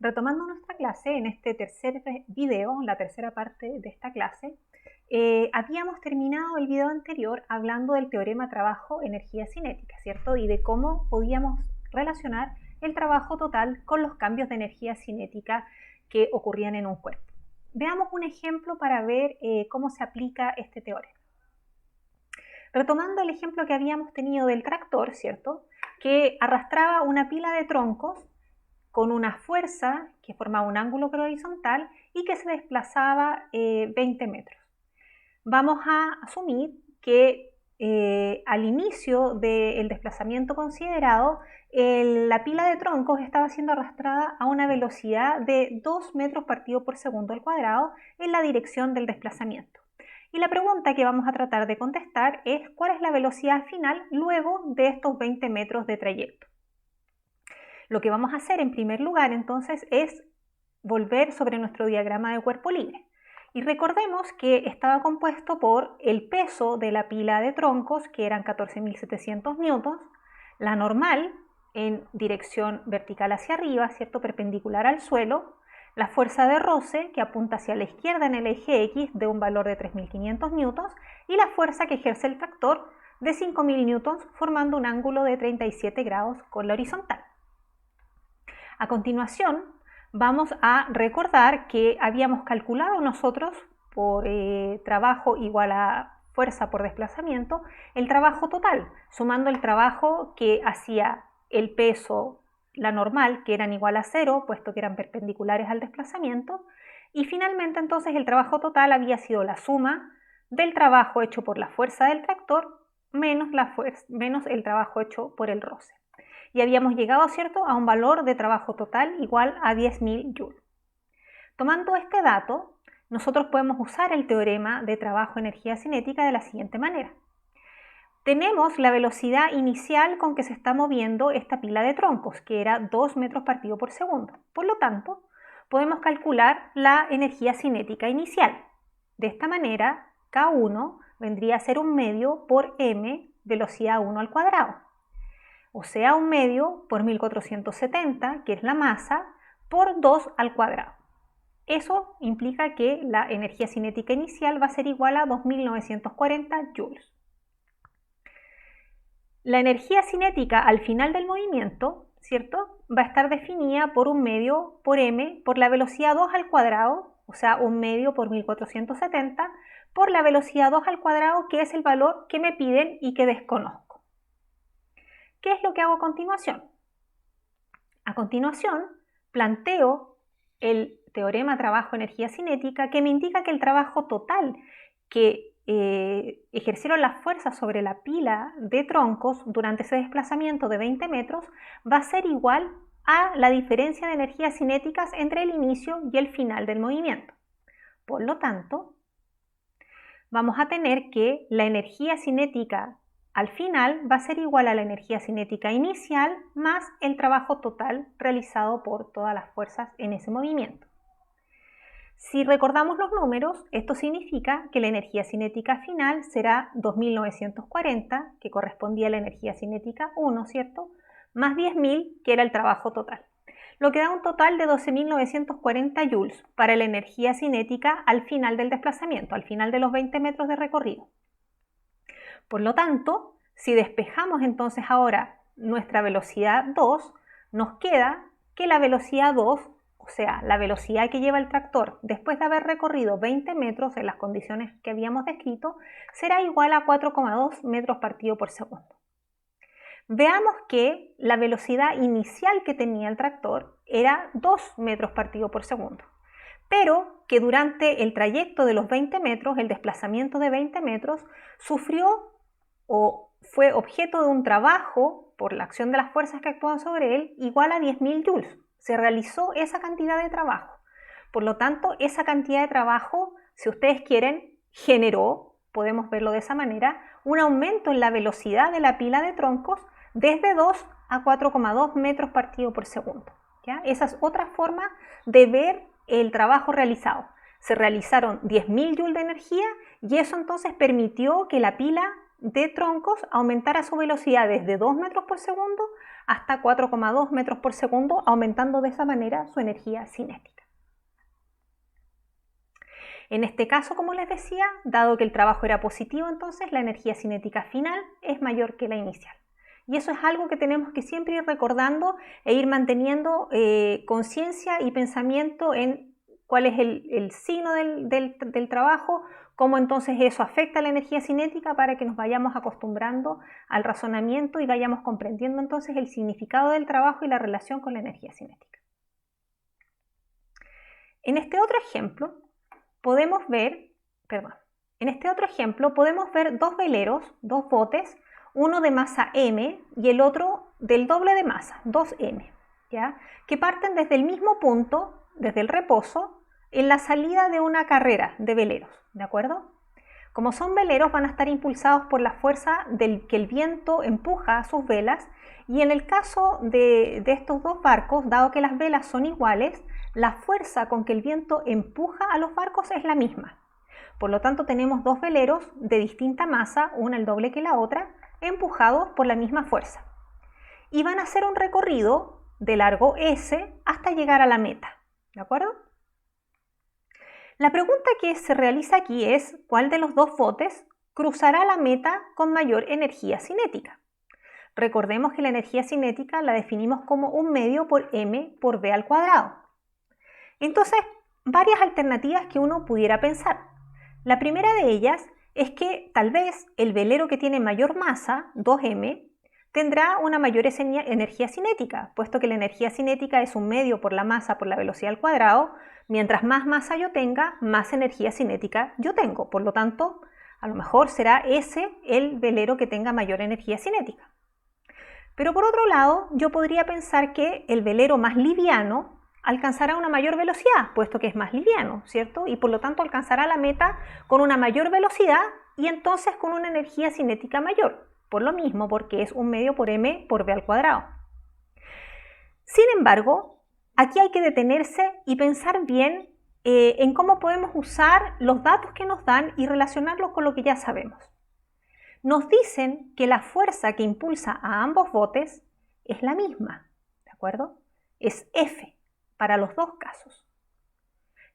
Retomando nuestra clase, en este tercer video, la tercera parte de esta clase, habíamos terminado el video anterior hablando del teorema trabajo-energía cinética, ¿cierto? Y de cómo podíamos relacionar el trabajo total con los cambios de energía cinética que ocurrían en un cuerpo. Veamos un ejemplo para ver cómo se aplica este teorema. Retomando el ejemplo que habíamos tenido del tractor, ¿cierto? Que arrastraba una pila de troncos con una fuerza que formaba un ángulo horizontal y que se desplazaba 20 metros. Vamos a asumir que al inicio del desplazamiento considerado, la pila de troncos estaba siendo arrastrada a una velocidad de 2 metros partido por segundo al cuadrado en la dirección del desplazamiento. Y la pregunta que vamos a tratar de contestar es ¿cuál es la velocidad final luego de estos 20 metros de trayecto? Lo que vamos a hacer en primer lugar entonces es volver sobre nuestro diagrama de cuerpo libre. Y recordemos que estaba compuesto por el peso de la pila de troncos, que eran 14.700 newtons, la normal en dirección vertical hacia arriba, ¿cierto? Perpendicular al suelo, la fuerza de roce que apunta hacia la izquierda en el eje X de un valor de 3.500 newtons y la fuerza que ejerce el tractor de 5.000 newtons formando un ángulo de 37 grados con la horizontal. A continuación, vamos a recordar que habíamos calculado nosotros por trabajo igual a fuerza por desplazamiento, el trabajo total, sumando el trabajo que hacía el peso, la normal, que eran igual a 0, puesto que eran perpendiculares al desplazamiento, y finalmente entonces el trabajo total había sido la suma del trabajo hecho por la fuerza del tractor menos el trabajo hecho por el roce. Y habíamos llegado, ¿cierto?, a un valor de trabajo total igual a 10.000 joules. Tomando este dato, nosotros podemos usar el teorema de trabajo-energía cinética de la siguiente manera. Tenemos la velocidad inicial con que se está moviendo esta pila de troncos, que era 2 metros partido por segundo. Por lo tanto, podemos calcular la energía cinética inicial. De esta manera, K1 vendría a ser un medio por m velocidad 1 al cuadrado. O sea, un medio por 1470, que es la masa, por 2 al cuadrado. Eso implica que la energía cinética inicial va a ser igual a 2.940 joules. La energía cinética al final del movimiento, ¿cierto?, va a estar definida por un medio por m por la velocidad 2 al cuadrado, o sea, un medio por 1470, por la velocidad 2 al cuadrado, que es el valor que me piden y que desconozco. ¿Qué es lo que hago a continuación? A continuación, planteo el teorema trabajo-energía cinética que me indica que el trabajo total que ejercieron las fuerzas sobre la pila de troncos durante ese desplazamiento de 20 metros va a ser igual a la diferencia de energías cinéticas entre el inicio y el final del movimiento. Por lo tanto, vamos a tener que la energía cinética al final va a ser igual a la energía cinética inicial más el trabajo total realizado por todas las fuerzas en ese movimiento. Si recordamos los números, esto significa que la energía cinética final será 2.940, que correspondía a la energía cinética 1, ¿cierto? Más 10.000, que era el trabajo total. Lo que da un total de 12.940 joules para la energía cinética al final del desplazamiento, al final de los 20 metros de recorrido. Por lo tanto, si despejamos entonces ahora nuestra velocidad 2, nos queda que la velocidad 2, o sea, la velocidad que lleva el tractor después de haber recorrido 20 metros en las condiciones que habíamos descrito, será igual a 4,2 metros partido por segundo. Veamos que la velocidad inicial que tenía el tractor era 2 metros partido por segundo, pero que durante el trayecto de los 20 metros, el desplazamiento de 20 metros, sufrió o fue objeto de un trabajo por la acción de las fuerzas que actúan sobre él igual a 10.000 joules. Se realizó esa cantidad de trabajo. Por lo tanto, esa cantidad de trabajo, si ustedes quieren, generó, podemos verlo de esa manera, un aumento en la velocidad de la pila de troncos desde 2 a 4,2 metros partido por segundo. ¿Ya? Esa es otra forma de ver el trabajo realizado. Se realizaron 10.000 joules de energía y eso entonces permitió que la pila de troncos aumentara su velocidad desde 2 metros por segundo hasta 4,2 metros por segundo, aumentando de esa manera su energía cinética. En este caso, como les decía, dado que el trabajo era positivo, entonces la energía cinética final es mayor que la inicial. Y eso es algo que tenemos que siempre ir recordando e ir manteniendo conciencia y pensamiento en cuál es el signo del trabajo, cómo entonces eso afecta a la energía cinética para que nos vayamos acostumbrando al razonamiento y vayamos comprendiendo entonces el significado del trabajo y la relación con la energía cinética. En este otro ejemplo podemos ver dos veleros, dos botes, uno de masa m y el otro del doble de masa, 2m, ¿ya? Que parten desde el mismo punto, desde el reposo, en la salida de una carrera de veleros, ¿de acuerdo? Como son veleros, van a estar impulsados por la fuerza que el viento empuja a sus velas, y en el caso de estos dos barcos, dado que las velas son iguales, la fuerza con que el viento empuja a los barcos es la misma. Por lo tanto, tenemos dos veleros de distinta masa, una el doble que la otra, empujados por la misma fuerza. Y van a hacer un recorrido de largo S hasta llegar a la meta, ¿de acuerdo? La pregunta que se realiza aquí es ¿cuál de los dos botes cruzará la meta con mayor energía cinética? Recordemos que la energía cinética la definimos como un medio por m por v al cuadrado. Entonces, varias alternativas que uno pudiera pensar. La primera de ellas es que tal vez el velero que tiene mayor masa, 2m, tendrá una mayor energía cinética, puesto que la energía cinética es un medio por la masa por la velocidad al cuadrado. Mientras más masa yo tenga, más energía cinética yo tengo. Por lo tanto, a lo mejor será ese el velero que tenga mayor energía cinética. Pero por otro lado, yo podría pensar que el velero más liviano alcanzará una mayor velocidad, puesto que es más liviano, ¿cierto? Y por lo tanto alcanzará la meta con una mayor velocidad y entonces con una energía cinética mayor. Por lo mismo, porque es un medio por m por v al cuadrado. Sin embargo, aquí hay que detenerse y pensar bien en cómo podemos usar los datos que nos dan y relacionarlos con lo que ya sabemos. Nos dicen que la fuerza que impulsa a ambos botes es la misma, ¿de acuerdo? Es F para los dos casos.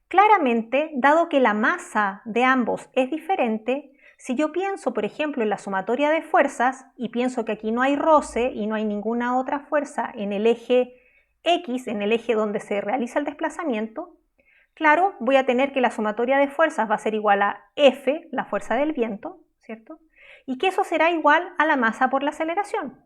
Claramente, dado que la masa de ambos es diferente, si yo pienso, por ejemplo, en la sumatoria de fuerzas y pienso que aquí no hay roce y no hay ninguna otra fuerza en el eje X, en el eje donde se realiza el desplazamiento, claro, voy a tener que la sumatoria de fuerzas va a ser igual a F, la fuerza del viento, ¿cierto? Y que eso será igual a la masa por la aceleración.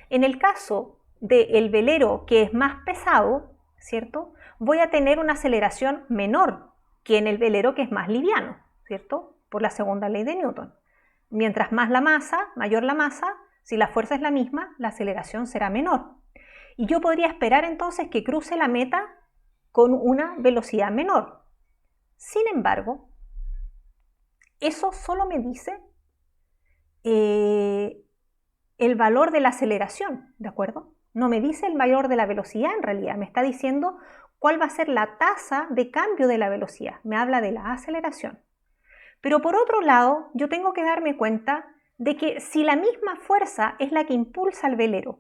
En el caso del velero que es más pesado, ¿cierto? Voy a tener una aceleración menor que en el velero que es más liviano, ¿cierto? Por la segunda ley de Newton. Mientras más la masa, mayor la masa, si la fuerza es la misma, la aceleración será menor. Y yo podría esperar entonces que cruce la meta con una velocidad menor. Sin embargo, eso solo me dice el valor de la aceleración, ¿de acuerdo? No me dice el valor de la velocidad en realidad, me está diciendo cuál va a ser la tasa de cambio de la velocidad, me habla de la aceleración. Pero por otro lado, yo tengo que darme cuenta de que si la misma fuerza es la que impulsa el velero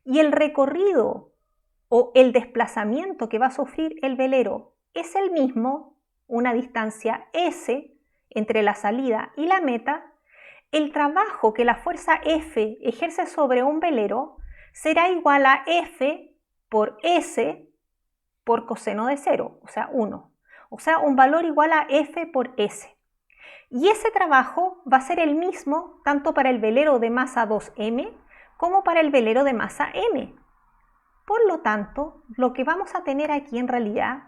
y el recorrido o el desplazamiento que va a sufrir el velero es el mismo, una distancia S entre la salida y la meta, el trabajo que la fuerza F ejerce sobre un velero será igual a F por S por coseno de 0, o sea 1. O sea, un valor igual a F por S. Y ese trabajo va a ser el mismo tanto para el velero de masa 2m como para el velero de masa m. Por lo tanto, lo que vamos a tener aquí en realidad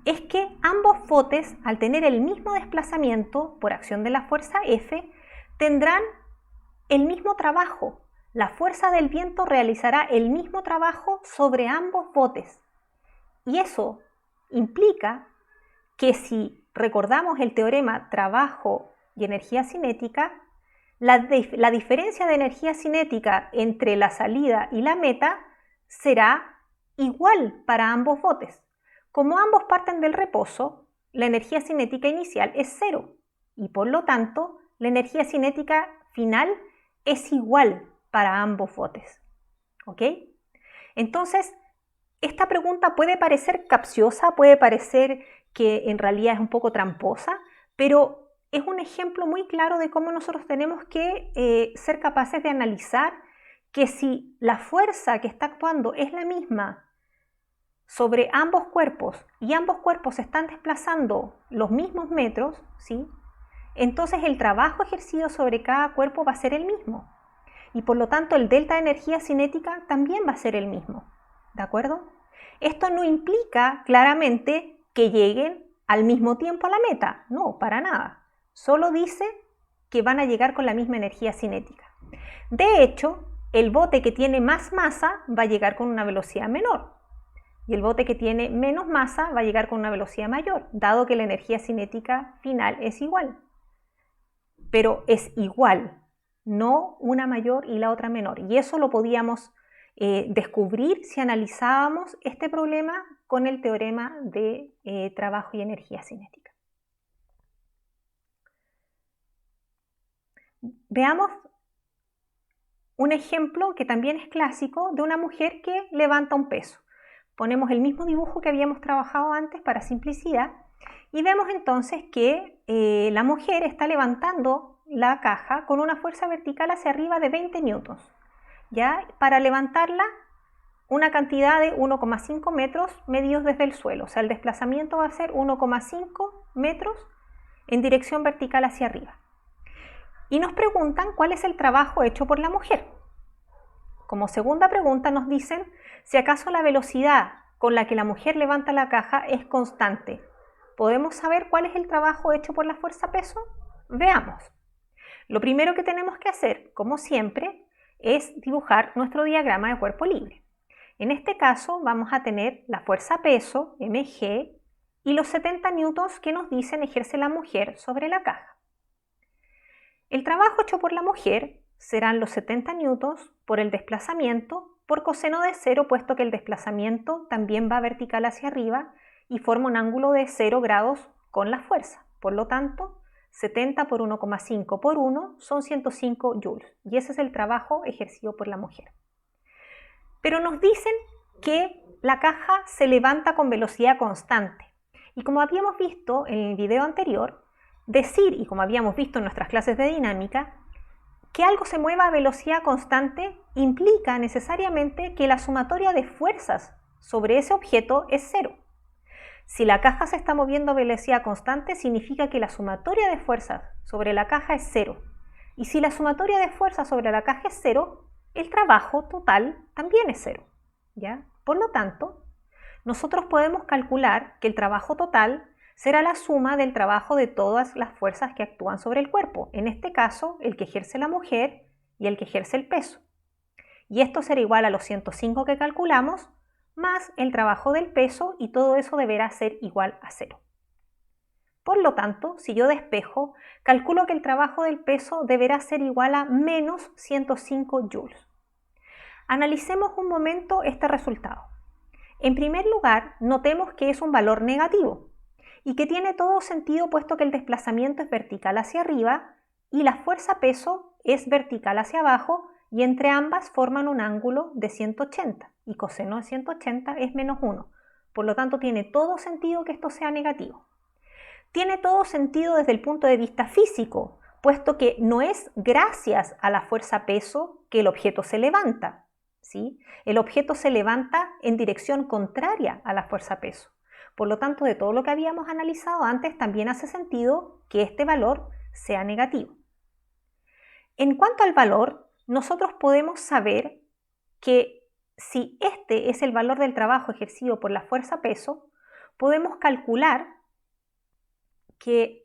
es que ambos botes, al tener el mismo desplazamiento por acción de la fuerza F, tendrán el mismo trabajo. La fuerza del viento realizará el mismo trabajo sobre ambos botes. Y eso implica que si recordamos el teorema trabajo y energía cinética, la diferencia de energía cinética entre la salida y la meta será igual para ambos botes. Como ambos parten del reposo, la energía cinética inicial es 0 y por lo tanto la energía cinética final es igual para ambos botes. ¿ok? Entonces, esta pregunta puede parecer capciosa, puede parecer que en realidad es un poco tramposa, pero es un ejemplo muy claro de cómo nosotros tenemos que ser capaces de analizar que si la fuerza que está actuando es la misma sobre ambos cuerpos y ambos cuerpos se están desplazando los mismos metros, ¿sí? Entonces el trabajo ejercido sobre cada cuerpo va a ser el mismo y por lo tanto el delta de energía cinética también va a ser el mismo, ¿de acuerdo? Esto no implica claramente que lleguen al mismo tiempo a la meta, no, para nada. Solo dice que van a llegar con la misma energía cinética. De hecho, el bote que tiene más masa va a llegar con una velocidad menor y el bote que tiene menos masa va a llegar con una velocidad mayor, dado que la energía cinética final es igual. Pero es igual, no una mayor y la otra menor. Y eso lo podíamos descubrir si analizábamos este problema con el teorema de trabajo y energía cinética. Veamos un ejemplo que también es clásico de una mujer que levanta un peso. Ponemos el mismo dibujo que habíamos trabajado antes para simplicidad y vemos entonces que la mujer está levantando la caja con una fuerza vertical hacia arriba de 20 newtons. ¿Ya? Para levantarla una cantidad de 1,5 metros medidos desde el suelo. O sea, el desplazamiento va a ser 1,5 metros en dirección vertical hacia arriba. Y nos preguntan cuál es el trabajo hecho por la mujer. Como segunda pregunta nos dicen si acaso la velocidad con la que la mujer levanta la caja es constante. ¿Podemos saber cuál es el trabajo hecho por la fuerza-peso? Veamos. Lo primero que tenemos que hacer, como siempre, es dibujar nuestro diagrama de cuerpo libre. En este caso vamos a tener la fuerza-peso, mg, y los 70 newtons que nos dicen ejerce la mujer sobre la caja. El trabajo hecho por la mujer serán los 70 newtons por el desplazamiento por coseno de 0, puesto que el desplazamiento también va vertical hacia arriba y forma un ángulo de 0 grados con la fuerza. Por lo tanto, 70 por 1,5 por 1 son 105 joules y ese es el trabajo ejercido por la mujer. Pero nos dicen que la caja se levanta con velocidad constante y como habíamos visto en el video anterior, decir, y como habíamos visto en nuestras clases de dinámica, que algo se mueva a velocidad constante implica necesariamente que la sumatoria de fuerzas sobre ese objeto es 0. Si la caja se está moviendo a velocidad constante, significa que la sumatoria de fuerzas sobre la caja es 0. Y si la sumatoria de fuerzas sobre la caja es 0, el trabajo total también es 0. ¿Ya? Por lo tanto, nosotros podemos calcular que el trabajo total será la suma del trabajo de todas las fuerzas que actúan sobre el cuerpo. En este caso, el que ejerce la mujer y el que ejerce el peso. Y esto será igual a los 105 que calculamos, más el trabajo del peso y todo eso deberá ser igual a 0. Por lo tanto, si yo despejo, calculo que el trabajo del peso deberá ser igual a menos 105 joules. Analicemos un momento este resultado. En primer lugar, notemos que es un valor negativo y que tiene todo sentido puesto que el desplazamiento es vertical hacia arriba y la fuerza-peso es vertical hacia abajo y entre ambas forman un ángulo de 180 y coseno de 180 es menos 1. Por lo tanto, tiene todo sentido que esto sea negativo. Tiene todo sentido desde el punto de vista físico, puesto que no es gracias a la fuerza-peso que el objeto se levanta, ¿sí? El objeto se levanta en dirección contraria a la fuerza-peso. Por lo tanto, de todo lo que habíamos analizado antes, también hace sentido que este valor sea negativo. En cuanto al valor, nosotros podemos saber que si este es el valor del trabajo ejercido por la fuerza-peso, podemos calcular que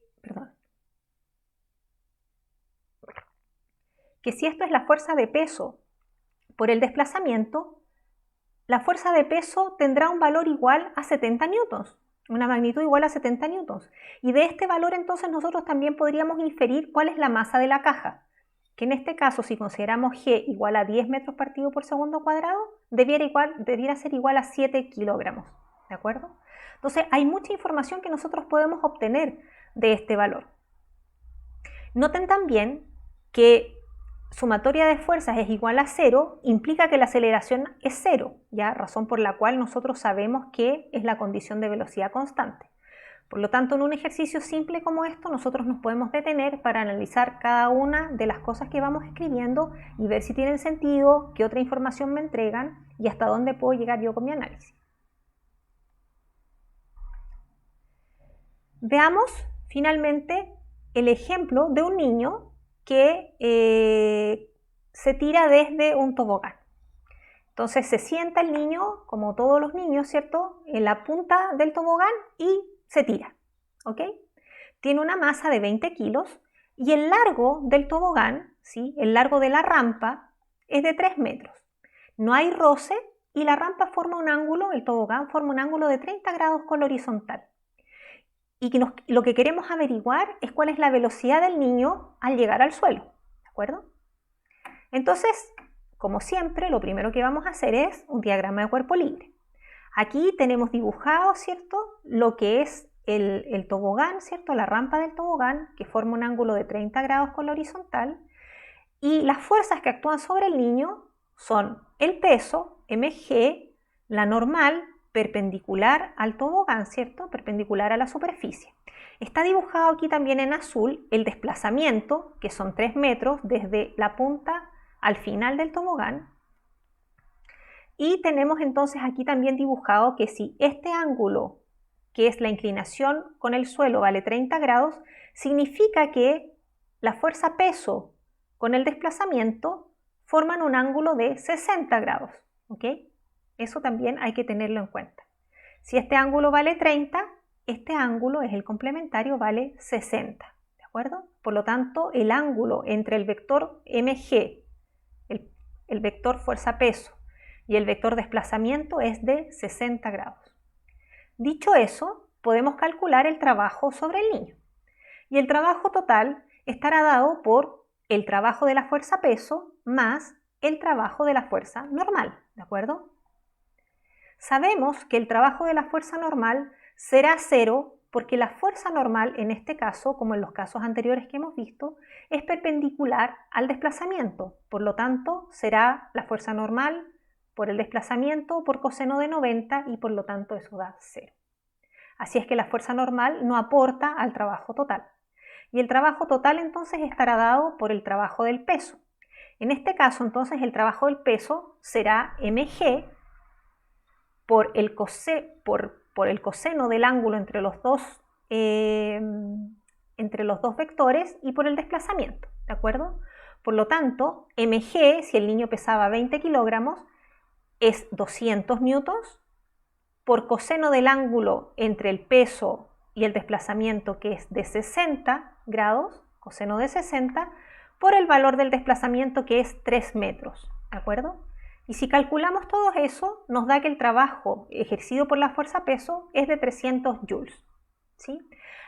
si esto es la fuerza de peso por el desplazamiento, la fuerza de peso tendrá un valor igual a 70 newtons, una magnitud igual a 70 newtons. Y de este valor entonces nosotros también podríamos inferir cuál es la masa de la caja, que en este caso si consideramos G igual a 10 metros partido por segundo cuadrado, debiera ser igual a 7 kilogramos, ¿de acuerdo? Entonces hay mucha información que nosotros podemos obtener de este valor. Noten también que sumatoria de fuerzas es igual a 0, implica que la aceleración es 0, ¿ya? Razón por la cual nosotros sabemos que es la condición de velocidad constante. Por lo tanto, en un ejercicio simple como esto, nosotros nos podemos detener para analizar cada una de las cosas que vamos escribiendo y ver si tienen sentido, qué otra información me entregan y hasta dónde puedo llegar yo con mi análisis. Veamos finalmente el ejemplo de un niño que se tira desde un tobogán. Entonces se sienta el niño, como todos los niños, ¿cierto?, en la punta del tobogán y se tira, ¿ok? Tiene una masa de 20 kilos y el largo del tobogán, ¿sí?, el largo de la rampa es de 3 metros. No hay roce y la rampa forma un ángulo, el tobogán forma un ángulo de 30 grados con la horizontal. Y lo que queremos averiguar es cuál es la velocidad del niño al llegar al suelo, ¿de acuerdo? Entonces, como siempre, lo primero que vamos a hacer es un diagrama de cuerpo libre. Aquí tenemos dibujado, ¿cierto?, lo que es el tobogán, ¿cierto?, la rampa del tobogán, que forma un ángulo de 30 grados con la horizontal, y las fuerzas que actúan sobre el niño son el peso, mg, la normal, perpendicular al tobogán, ¿cierto?, perpendicular a la superficie. Está dibujado aquí también en azul el desplazamiento, que son 3 metros desde la punta al final del tobogán. Y tenemos entonces aquí también dibujado que si este ángulo, que es la inclinación con el suelo, vale 30 grados, significa que la fuerza peso con el desplazamiento forman un ángulo de 60 grados, ¿ok? Eso también hay que tenerlo en cuenta. Si este ángulo vale 30, este ángulo es el complementario, vale 60, ¿de acuerdo? Por lo tanto, el ángulo entre el vector mg, el vector fuerza-peso, y el vector desplazamiento es de 60 grados. Dicho eso, podemos calcular el trabajo sobre el niño. Y el trabajo total estará dado por el trabajo de la fuerza-peso más el trabajo de la fuerza normal, ¿de acuerdo? Sabemos que el trabajo de la fuerza normal será 0 porque la fuerza normal, en este caso, como en los casos anteriores que hemos visto, es perpendicular al desplazamiento. Por lo tanto, será la fuerza normal por el desplazamiento por coseno de 90 y por lo tanto eso da 0. Así es que la fuerza normal no aporta al trabajo total. Y el trabajo total entonces estará dado por el trabajo del peso. En este caso entonces el trabajo del peso será mg por el coseno del ángulo entre los dos vectores y por el desplazamiento, ¿de acuerdo? Por lo tanto, mg, si el niño pesaba 20 kilogramos, es 200 newtons por coseno del ángulo entre el peso y el desplazamiento, que es de 60 grados, coseno de 60, por el valor del desplazamiento, que es 3 metros, ¿de acuerdo? Y si calculamos todo eso, nos da que el trabajo ejercido por la fuerza-peso es de 300 joules, ¿sí?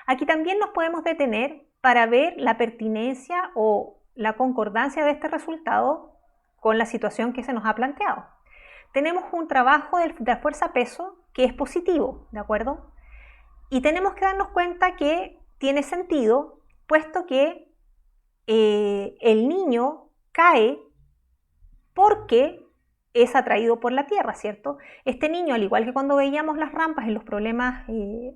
Aquí también nos podemos detener para ver la pertinencia o la concordancia de este resultado con la situación que se nos ha planteado. Tenemos un trabajo de la fuerza-peso que es positivo, ¿de acuerdo? Y tenemos que darnos cuenta que tiene sentido, puesto que el niño cae porque es atraído por la Tierra, ¿cierto? Este niño, al igual que cuando veíamos las rampas en los problemas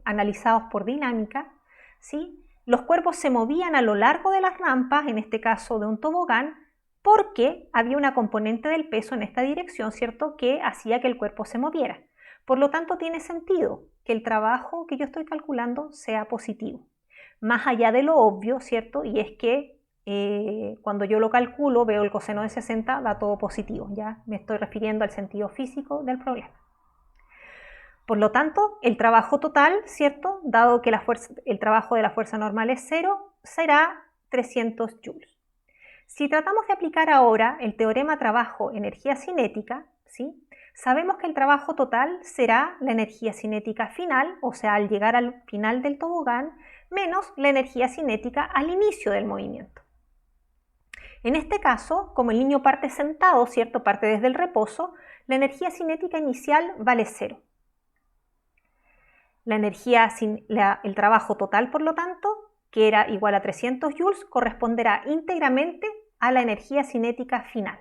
analizados por dinámica, ¿sí?, los cuerpos se movían a lo largo de las rampas, en este caso de un tobogán, porque había una componente del peso en esta dirección, ¿cierto?, que hacía que el cuerpo se moviera. Por lo tanto, tiene sentido que el trabajo que yo estoy calculando sea positivo. Más allá de lo obvio, ¿cierto?, y es que cuando yo lo calculo, veo el coseno de 60, da todo positivo. Ya me estoy refiriendo al sentido físico del problema. Por lo tanto, el trabajo total, ¿cierto?, dado que el trabajo de la fuerza normal es 0, será 300 joules. Si tratamos de aplicar ahora el teorema trabajo-energía cinética, ¿sí?, sabemos que el trabajo total será la energía cinética final, o sea, al llegar al final del tobogán, menos la energía cinética al inicio del movimiento. En este caso, como el niño parte sentado, ¿cierto?, parte desde el reposo, la energía cinética inicial vale 0. El trabajo total, por lo tanto, que era igual a 300 joules, corresponderá íntegramente a la energía cinética final.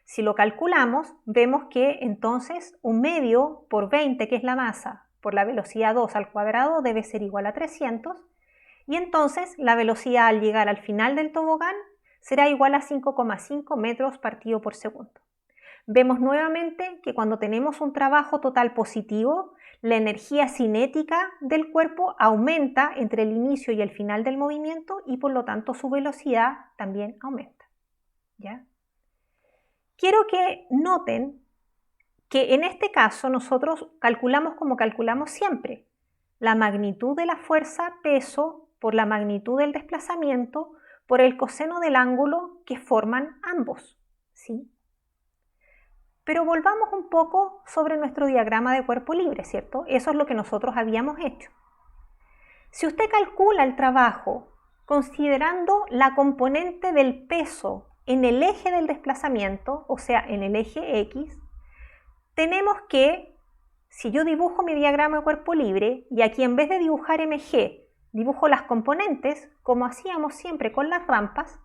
Si lo calculamos, vemos que entonces 1/2 por 20, que es la masa, por la velocidad 2 al cuadrado debe ser igual a 300, y entonces la velocidad al llegar al final del tobogán será igual a 5,5 metros partido por segundo. Vemos nuevamente que cuando tenemos un trabajo total positivo, la energía cinética del cuerpo aumenta entre el inicio y el final del movimiento y por lo tanto su velocidad también aumenta. ¿Ya? Quiero que noten que en este caso nosotros calculamos como calculamos siempre, la magnitud de la fuerza peso por la magnitud del desplazamiento por el coseno del ángulo que forman ambos, ¿sí? Pero volvamos un poco sobre nuestro diagrama de cuerpo libre, ¿cierto? Eso es lo que nosotros habíamos hecho. Si usted calcula el trabajo considerando la componente del peso en el eje del desplazamiento, o sea, en el eje X, tenemos que, si yo dibujo mi diagrama de cuerpo libre y aquí en vez de dibujar MG, dibujo las componentes, como hacíamos siempre con las rampas,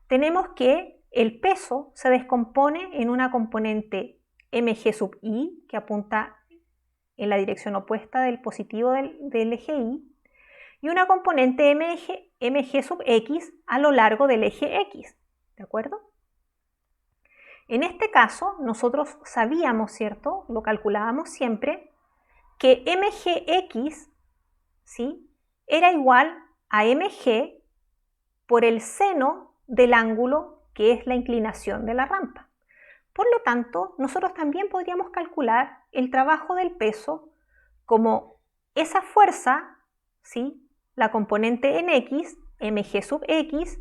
tenemos que el peso se descompone en una componente mg sub i, que apunta en la dirección opuesta del positivo del eje y, y una componente mg sub x a lo largo del eje x, ¿de acuerdo? En este caso, nosotros sabíamos, ¿cierto? Lo calculábamos siempre, que mgx, ¿sí?, era igual a mg por el seno del ángulo que es la inclinación de la rampa. Por lo tanto, nosotros también podríamos calcular el trabajo del peso como esa fuerza, ¿sí?, la componente en x, mg sub x,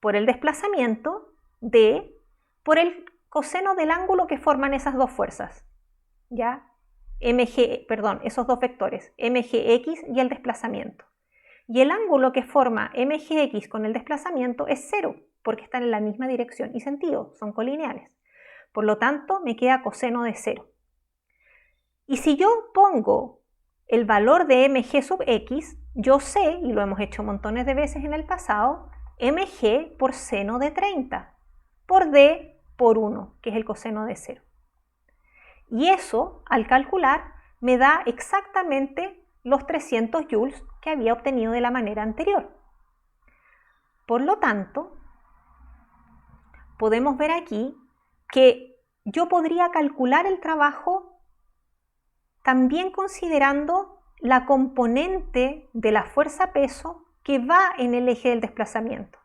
por el desplazamiento d, por el coseno del ángulo que forman esas dos fuerzas, ¿ya? Esos dos vectores, mgx y el desplazamiento. Y el ángulo que forma mgx con el desplazamiento es 0, porque están en la misma dirección y sentido, son colineales. Por lo tanto, me queda coseno de 0. Y si yo pongo el valor de mg sub x, yo sé, y lo hemos hecho montones de veces en el pasado, mg por seno de 30, por d por 1, que es el coseno de 0. Y eso, al calcular, me da exactamente los 300 joules que había obtenido de la manera anterior. Por lo tanto, podemos ver aquí que yo podría calcular el trabajo también considerando la componente de la fuerza-peso que va en el eje del desplazamiento,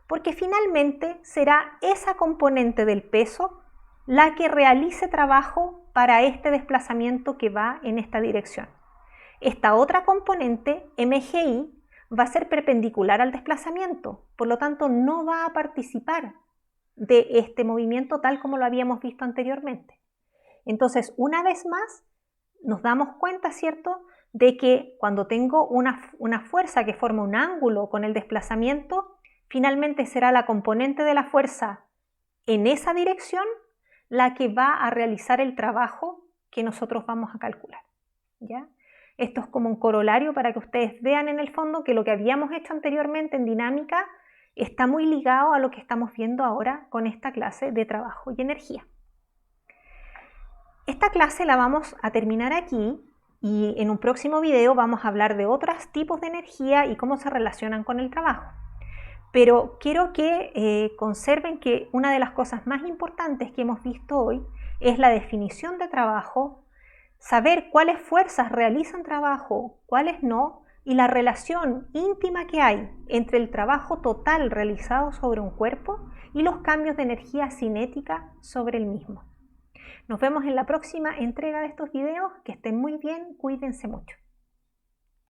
porque finalmente será esa componente del peso la que realice trabajo para este desplazamiento que va en esta dirección. Esta otra componente, mgi, va a ser perpendicular al desplazamiento, por lo tanto no va a participar de este movimiento tal como lo habíamos visto anteriormente. Entonces, una vez más, nos damos cuenta, ¿cierto?, de que cuando tengo una fuerza que forma un ángulo con el desplazamiento, finalmente será la componente de la fuerza en esa dirección la que va a realizar el trabajo que nosotros vamos a calcular, ¿ya? Esto es como un corolario para que ustedes vean en el fondo que lo que habíamos hecho anteriormente en dinámica está muy ligado a lo que estamos viendo ahora con esta clase de trabajo y energía. Esta clase la vamos a terminar aquí y en un próximo video vamos a hablar de otros tipos de energía y cómo se relacionan con el trabajo. Pero quiero que conserven que una de las cosas más importantes que hemos visto hoy es la definición de trabajo, saber cuáles fuerzas realizan trabajo, cuáles no, y la relación íntima que hay entre el trabajo total realizado sobre un cuerpo y los cambios de energía cinética sobre el mismo. Nos vemos en la próxima entrega de estos videos. Que estén muy bien, cuídense mucho.